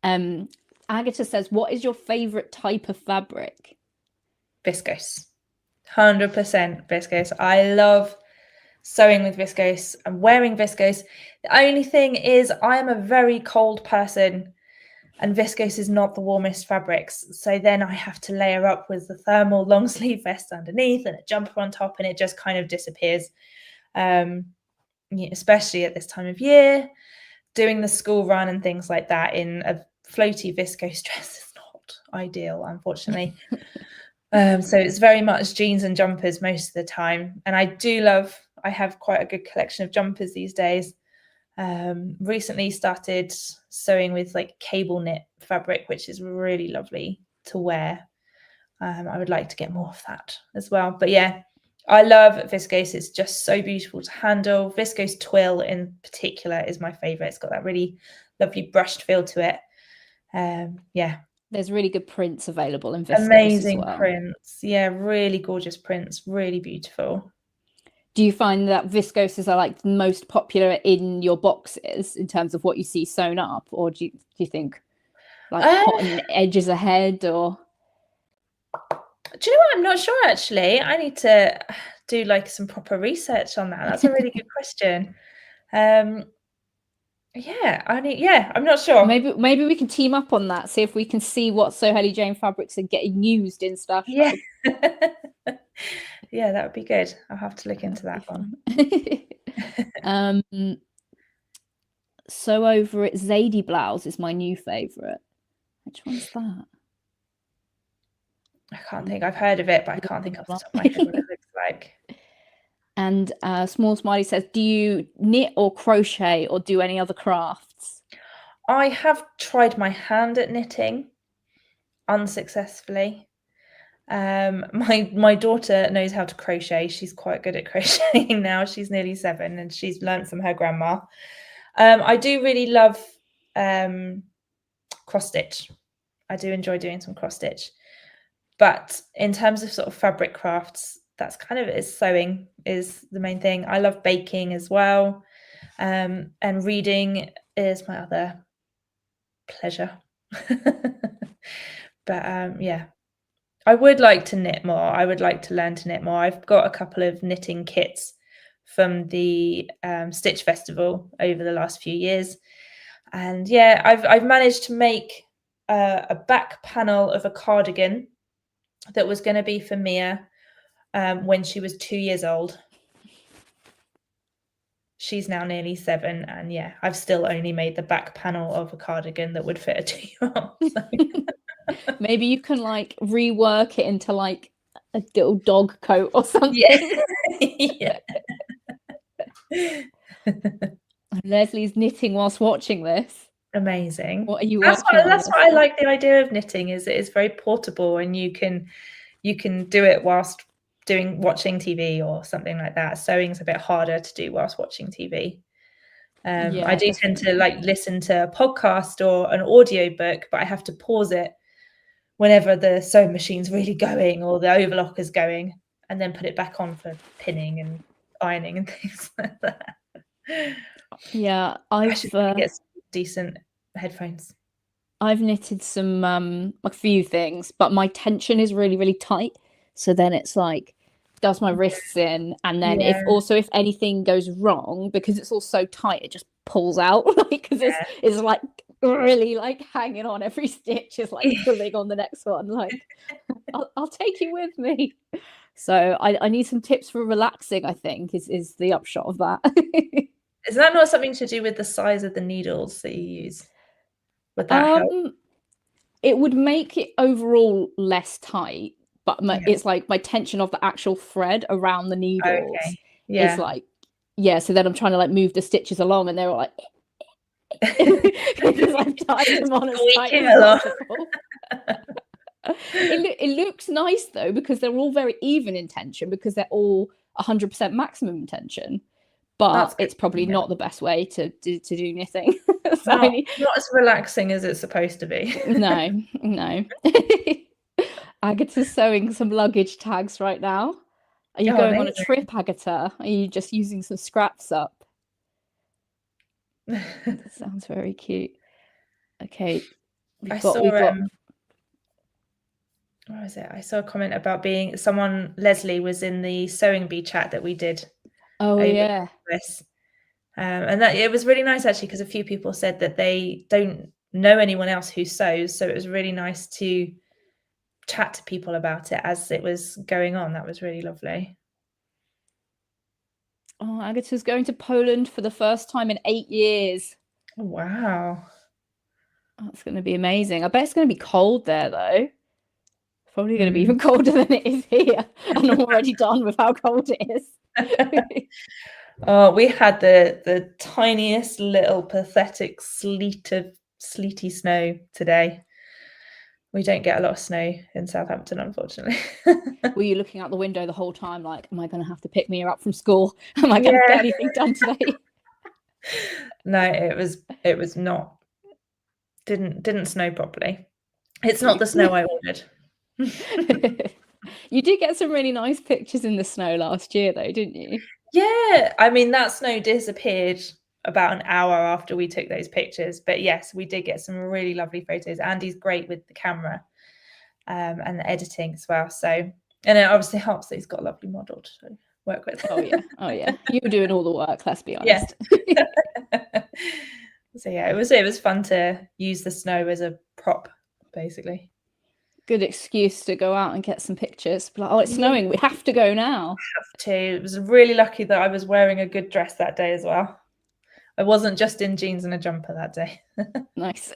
remember. Agatha says, what is your favorite type of fabric? Viscose. 100% viscose. I love sewing with viscose and wearing viscose. The only thing is I am a very cold person, and viscose is not the warmest fabrics. So then I have to layer up with the thermal long sleeve vest underneath and a jumper on top, and it just kind of disappears. Especially at this time of year, doing the school run and things like that in a floaty viscose dress is not ideal, unfortunately. So it's very much jeans and jumpers most of the time. And I have quite a good collection of jumpers these days. Recently started sewing with like cable knit fabric, which is really lovely to wear. I would like to get more of that as well. But yeah, I love viscose. It's just so beautiful to handle. Viscose twill in particular is my favorite. It's got that really lovely brushed feel to it. Yeah, There's really good prints available in viscose Amazing as well. prints. Yeah, really gorgeous prints, really beautiful. Do you find that viscoses are like most popular in your boxes in terms of what you see sewn up, or do you think like cotton edges ahead, or? Do you know what? I'm not sure actually. I need to do like some proper research on that. That's a really good question. Yeah, I'm not sure. Maybe we can team up on that, see if we can see what Sew Hayley Jane fabrics are getting used in Stash Yeah. Hub. Yeah, that would be good. I'll have to look into that one. Sew Over It Zadie blouse is my new favourite. Which one's that? I can't think. I've heard of it, but I can't think off the top of my head what it looks like. And Small Smiley says, do you knit or crochet or do any other crafts? I have tried my hand at knitting unsuccessfully. My daughter knows how to crochet. She's quite good at crocheting now. She's nearly 7 and she's learned from her grandma. I do really love cross stitch. I do enjoy doing some cross stitch. But in terms of sort of fabric crafts, that's kind of sewing is the main thing. I love baking as well. And reading is my other pleasure. But yeah, I would like to knit more. I would like to learn to knit more. I've got a couple of knitting kits from the Stitch Festival over the last few years. And yeah, I've managed to make a back panel of a cardigan that was going to be for Mia when she was 2 years old. She's now nearly 7, and yeah, I've still only made the back panel of a cardigan that would fit a 2-year-old. So. Maybe you can like rework it into like a little dog coat or something. Yeah. Leslie's knitting whilst watching this. Amazing. What are you That's working on? That's what I like the idea of knitting, is it is very portable and you can do it whilst watching TV or something like that. Sewing's a bit harder to do whilst watching TV. Yeah, I do tend to like listen to a podcast or an audio book, but I have to pause it whenever the sewing machine's really going or the overlock is going, and then put it back on for pinning and ironing and things like that. Yeah, I should get some decent headphones. I've knitted some a few things, but my tension is really, really tight. So then it's like does my wrists in, and then if anything goes wrong, because it's all so tight, it just pulls out, like because it's like really like hanging on. Every stitch is like pulling on the next one. Like I'll take you with me. So I need some tips for relaxing, I think is the upshot of that. Is that not something to do with the size of the needles that you use? Would that help? It would make it overall less tight, but it's like my tension of the actual thread around the needles is like, so then I'm trying to like move the stitches along, and they're all like because I've tied them on as tight as possible. It looks nice though, because they're all very even in tension, because they're all 100% maximum tension. But it's probably not the best way to do knitting. So not as relaxing as it's supposed to be. No. Agatha's sewing some luggage tags right now. Are you going on a trip, Agatha? Are you just using some scraps up? That sounds very cute. Okay. What was it? I saw a comment about Leslie was in the Sewing Bee chat that we did. Oh yeah. And that it was really nice actually, because a few people said that they don't know anyone else who sews, so it was really nice to chat to people about it as it was going on. That was really lovely. Oh, Agatha's going to Poland for the first time in 8 years. Wow. That's going to be amazing. I bet it's going to be cold there though. Probably going to be even colder than it is here, and I'm already done with how cold it is. Oh, we had the tiniest little pathetic sleety snow today. We don't get a lot of snow in Southampton, unfortunately. Were you looking out the window the whole time like, am I going to have to pick Mia up from school? Am I going to get anything done today? No, it was not. Didn't snow properly. It's not the snow I ordered. You did get some really nice pictures in the snow last year, though, didn't you? Yeah, I mean, that snow disappeared about an hour after we took those pictures. But yes, we did get some really lovely photos. Andy's great with the camera and the editing as well. So, and it obviously helps that he's got a lovely model to work with. Oh yeah. You were doing all the work, let's be Yeah. honest. So yeah, it was fun to use the snow as a prop, basically. Good excuse to go out and get some pictures. Like, oh, it's snowing, we have to go now. Have to. It was really lucky that I was wearing a good dress that day as well. I wasn't just in jeans and a jumper that day. Nice.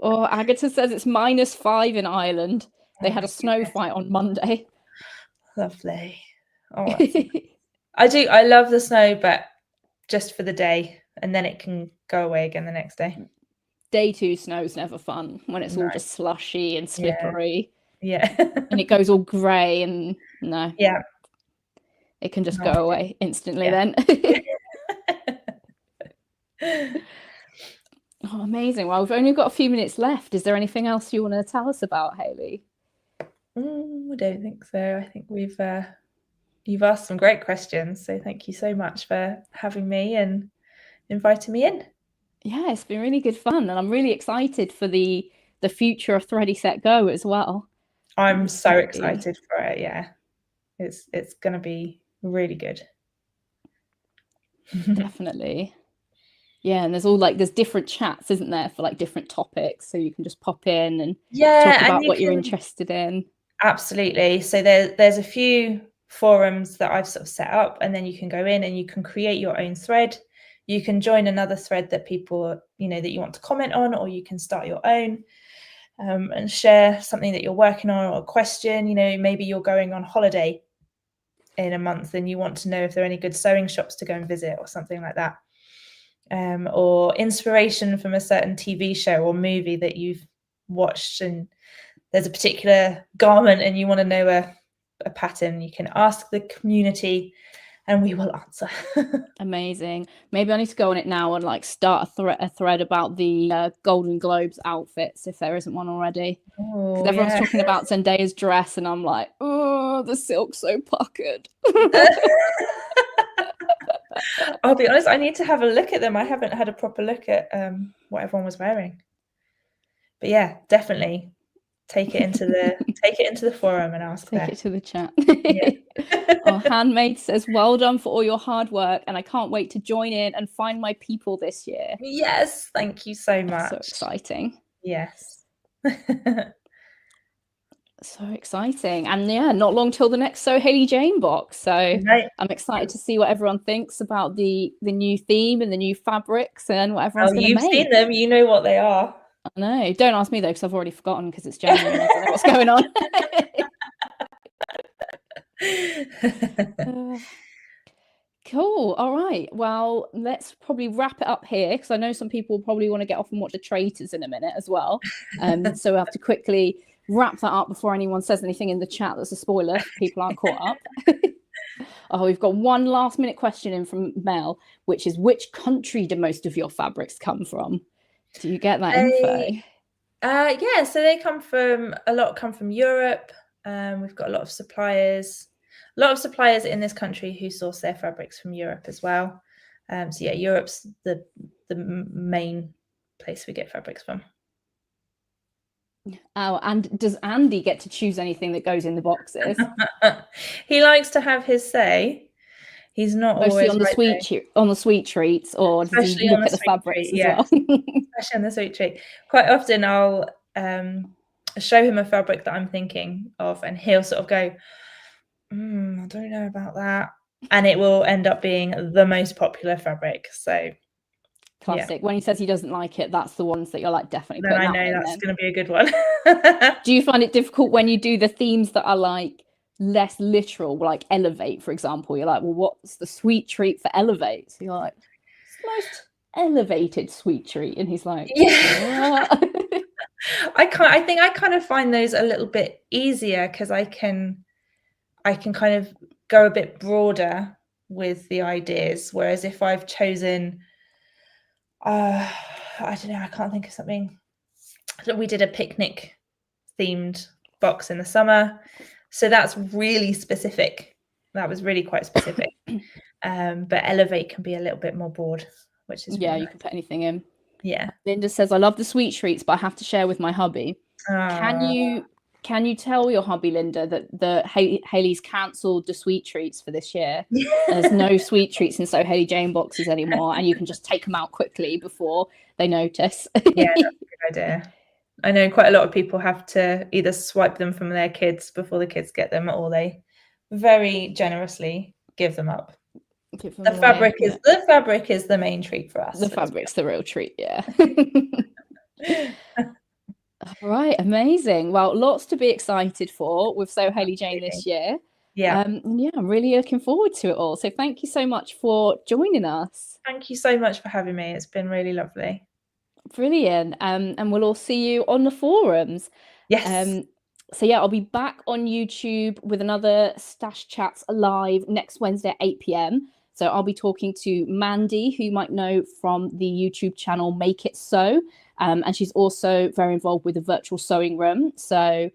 Oh, Agatha says it's -5 in Ireland. They had a snow fight on Monday. Lovely. Oh, I love the snow, but just for the day, and then it can go away again the next day. Day 2 snow's never fun when it's all just slushy and slippery. Yeah. And it goes all grey and no. Yeah. It can just go away instantly then. Oh, amazing. Well, we've only got a few minutes left. Is there anything else you want to tell us about, Hayley? I don't think so. I think you've asked some great questions. So thank you so much for having me and inviting me in. Yeah, it's been really good fun. And I'm really excited for the future of Thready Set Go as well. I'm so excited for it. Yeah. It's going to be really good. Definitely. Yeah, and there's different chats, isn't there, for like different topics, so you can just pop in and talk about what you're interested in. Absolutely. So there's a few forums that I've sort of set up, and then you can go in and you can create your own thread. You can join another thread that people, that you want to comment on, or you can start your own and share something that you're working on or a question. Maybe you're going on holiday in a month and you want to know if there are any good sewing shops to go and visit or something like that. Or inspiration from a certain TV show or movie that you've watched, and there's a particular garment and you want to know a pattern, you can ask the community and we will answer. Amazing. Maybe I need to go on it now and like start a thread about the Golden Globes outfits if there isn't one already. Because everyone's talking about Zendaya's dress and I'm like, oh, the silk's so puckered. I'll be honest, I need to have a look at them. I haven't had a proper look at what everyone was wearing. But yeah, definitely take it into the forum and ask Take it to the chat. Our handmaid says, well done for all your hard work, and I can't wait to join in and find my people this year. Yes, thank you so much. So exciting. Yes. So exciting. And yeah, not long till the next Sew Hayley Jane box. So I'm excited to see what everyone thinks about the new theme and the new fabrics and what everyone's going to make. You've seen them, you know what they are. I know. Don't ask me though, because I've already forgotten because it's January and I don't know what's going on. Cool. All right. Well, let's probably wrap it up here because I know some people probably want to get off and watch The Traitors in a minute as well. So we have to quickly wrap that up before anyone says anything in the chat that's a spoiler if people aren't caught up. Oh, we've got one last minute question in from Mel, which is, which country do most of your fabrics come from? Do you get that info? Yeah, so they come from Europe. We've got a lot of suppliers in this country who source their fabrics from Europe as well. So yeah, Europe's the main place we get fabrics from. Oh, and does Andy get to choose anything that goes in the boxes? He likes to have his say. He's not mostly always on the sweet treats, or does he look at the fabrics as well? Especially on the sweet treat. Quite often I'll show him a fabric that I'm thinking of, and he'll sort of go, I don't know about that, and it will end up being the most popular fabric. So classic. When he says he doesn't like it, that's the ones that you're like, definitely put. I know that's going to be a good one. Do you find it difficult when you do the themes that are like less literal, like elevate, for example? You're like, well, what's the sweet treat for elevate? So you're like, it's the most elevated sweet treat, and he's like, yeah. I think I kind of find those a little bit easier because I can kind of go a bit broader with the ideas, whereas if I've chosen I don't know, I can't think of something we did a picnic themed box in the summer. So that's really specific. That was really quite specific. But Elevate can be a little bit more broad, which is really you nice. can put anything in. Yeah. Linda says, I love the sweet treats, but I have to share with my hubby. Can you tell your hubby, Linda, that Hayley's cancelled the sweet treats for this year? There's no sweet treats in Sew Hayley Jane boxes anymore, and you can just take them out quickly before they notice. Yeah, that's a good idea. I know quite a lot of people have to either swipe them from their kids before the kids get them, or they very generously give them up. The fabric is the main treat for us. The fabric's the real treat, yeah. All right, amazing. Well, lots to be excited for with Sew Hayley Jane this year. Yeah. I'm really looking forward to it all. So thank you so much for joining us. Thank you so much for having me. It's been really lovely. Brilliant. And we'll all see you on the forums. Yes. So yeah, I'll be back on YouTube with another Stash Chats live next Wednesday at 8 p.m. So I'll be talking to Mandy, who you might know from the YouTube channel Make It Sew. And she's also very involved with the virtual sewing room. So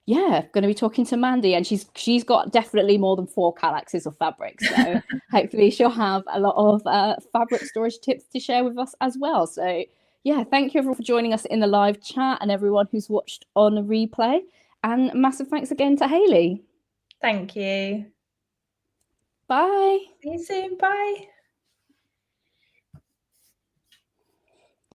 yeah, going to be talking to Mandy, and she's got definitely more than 4 calyxes of fabric. So hopefully she'll have a lot of fabric storage tips to share with us as well. So yeah, thank you everyone for joining us in the live chat and everyone who's watched on the replay. And massive thanks again to Hayley. Thank you. Bye. See you soon. Bye.